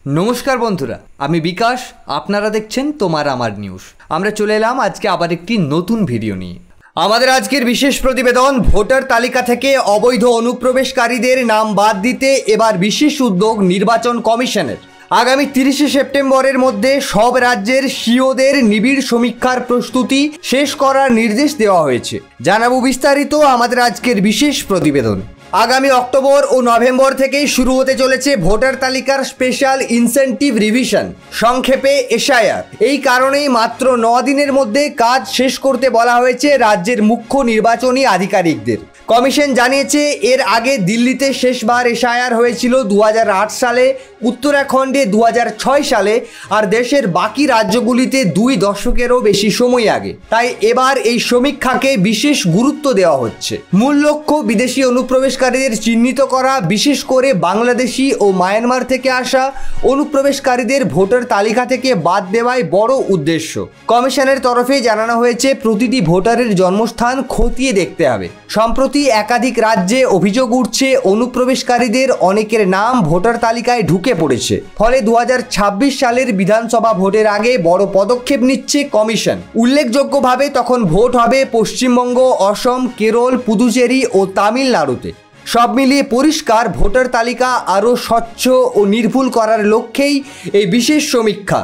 নমস্কার বন্ধুরা, আমি বিকাশ। আপনারা দেখছেন তোমার আমার নিউজ। আমরা চলে এলাম আজকে আবার একটি নতুন ভিডিও নিয়ে। আমাদের আজকের বিশেষ প্রতিবেদন, ভোটার তালিকা থেকে অবৈধ অনুপ্রবেশকারীদের নাম বাদ দিতে এবার বিশেষ উদ্যোগ নির্বাচন কমিশনের। আগামী 30শে সেপ্টেম্বরের মধ্যে সব রাজ্যের সিওদের নিবিড় সমীক্ষার প্রস্তুতি শেষ করার নির্দেশ দেওয়া হয়েছে। জানাবো বিস্তারিত আমাদের আজকের বিশেষ প্রতিবেদন। আগামী অক্টোবর ও নভেম্বর থেকেই শুরু হতে চলেছে ভোটার তালিকার স্পেশাল ইনসেনটিভ রিভিশন, সংক্ষেপে এসআইআর। এই কারণেই মাত্র 9 দিনের মধ্যে কাজ শেষ করতে বলা হয়েছে রাজ্যের মুখ্য নির্বাচনী আধিকারিকদের। কমিশন জানিয়েছে, এর আগে দিল্লিতে শেষবার এসআইআর হয়েছিল 2008 সালে, উত্তরাখণ্ডে 2006 সালে, আর দেশের বাকি রাজ্যগুলিতে 2 দশকেরও বেশি সময় আগে। তাই এবার এই সমীক্ষাকে বিশেষ গুরুত্ব দেওয়া হচ্ছে। মূল লক্ষ্য বিদেশি অনুপ্রবেশকারীদের চিহ্নিত করা, বিশেষ করে বাংলাদেশি ও মায়ানমার থেকে আসা অনুপ্রবেশকারীদের ভোটার তালিকা থেকে বাদ দেওয়াই বড় উদ্দেশ্য। কমিশনের তরফে জানানো হয়েছে, প্রতিটি ভোটারের জন্মস্থান খতিয়ে দেখতে হবে। সম্প্রতি একাধিক রাজ্যে অভিযোগ উঠছে, অনুপ্রবেশকারীদের অনেকের নাম ভোটার তালিকায় ঢুকে পড়েছে। ফলে 2026 সালের বিধানসভা ভোটের আগে বড় পদক্ষেপ নিচ্ছে কমিশন। উল্লেখযোগ্যভাবে তখন ভোট হবে পশ্চিমবঙ্গ, অসম, কেরল, পুদুচেরি ও তামিলনাড়ুতে। সব মিলিয়ে পরিষ্কার, ভোটার তালিকা আরও স্বচ্ছ ও নির্ভুল করার লক্ষ্যেই এই বিশেষ সমীক্ষা।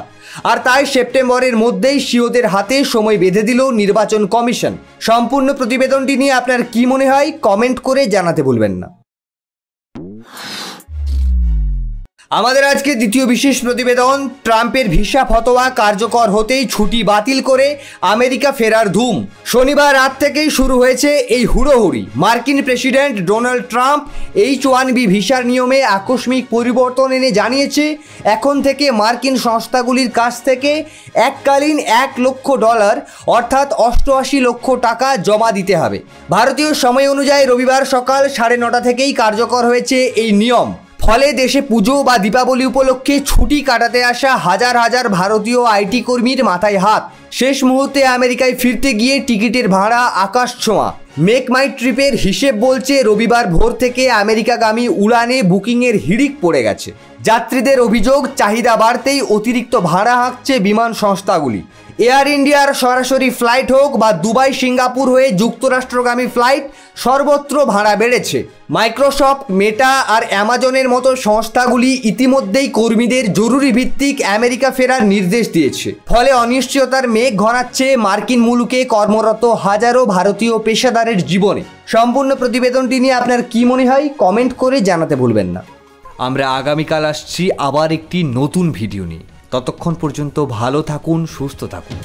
আর তাই সেপ্টেম্বরের মধ্যেই সিওদের হাতে সময় বেঁধে দিল নির্বাচন কমিশন। সম্পূর্ণ প্রতিবেদনটি নিয়ে আপনার কি মনে হয় কমেন্ট করে জানাতে ভুলবেন না। আমাদের আজকে দ্বিতীয় বিশেষ প্রতিবেদন, ট্রাম্পের ভিসা ফতোয়া কার্যকর হতেই ছুটি বাতিল করে আমেরিকা ফেরার ধুম। শনিবার রাত থেকেই শুরু হয়েছে এই হুড়োহুড়ি। মার্কিন প্রেসিডেন্ট ডোনাল্ড ট্রাম্প H-1B ভিসার নিয়মে আকস্মিক পরিবর্তন এনে জানিয়েছে, এখন থেকে মার্কিন সংস্থাগুলির কাছ থেকে এককালীন $1 লক্ষ অর্থাৎ 88 লক্ষ টাকা জমা দিতে হবে। ভারতীয় সময় অনুযায়ী রবিবার সকাল 9:30 থেকেই কার্যকর হয়েছে এই নিয়ম। ফলে দেশে পুজো বা দীপাবলি উপলক্ষে ছুটি কাটাতে আসা হাজার হাজার ভারতীয় আইটি কর্মীর মাথায় হাত। শেষ মুহূর্তে আমেরিকায় ফিরতে গিয়ে টিকিটের ভাড়া আকাশ ছোঁয়া। মেক মাই ট্রিপের হিসেব বলছে, রবিবার ভোর থেকে আমেরিকাগামী উড়ানে বুকিংয়ের হিড়িক পড়ে গেছে। যাত্রীদের অভিযোগ, চাহিদা বাড়তেই অতিরিক্ত ভাড়া হাঁকছে বিমান সংস্থাগুলি। এয়ার ইন্ডিয়ার সরাসরি ফ্লাইট হোক বা দুবাই সিঙ্গাপুর হয়ে যুক্তরাষ্ট্রগামী ফ্লাইট, সর্বত্র ভাড়া বেড়েছে। মাইক্রোসফট, মেটা আর অ্যামাজনের মতো সংস্থাগুলি ইতিমধ্যেই কর্মীদের জরুরি ভিত্তিক আমেরিকা ফেরার নির্দেশ দিয়েছে। ফলে অনিশ্চয়তার মেঘ ঘনাচ্ছে মার্কিন মুলুকে কর্মরত হাজারো ভারতীয় পেশাদারের জীবনে। সম্পূর্ণ প্রতিবেদনটি নিয়ে আপনার কি মনে হয় কমেন্ট করে জানাতে ভুলবেন না। আমরা আগামীকাল আসছি আবার একটি নতুন ভিডিও নিয়ে। ততক্ষণ পর্যন্ত ভালো থাকুন, সুস্থ থাকুন।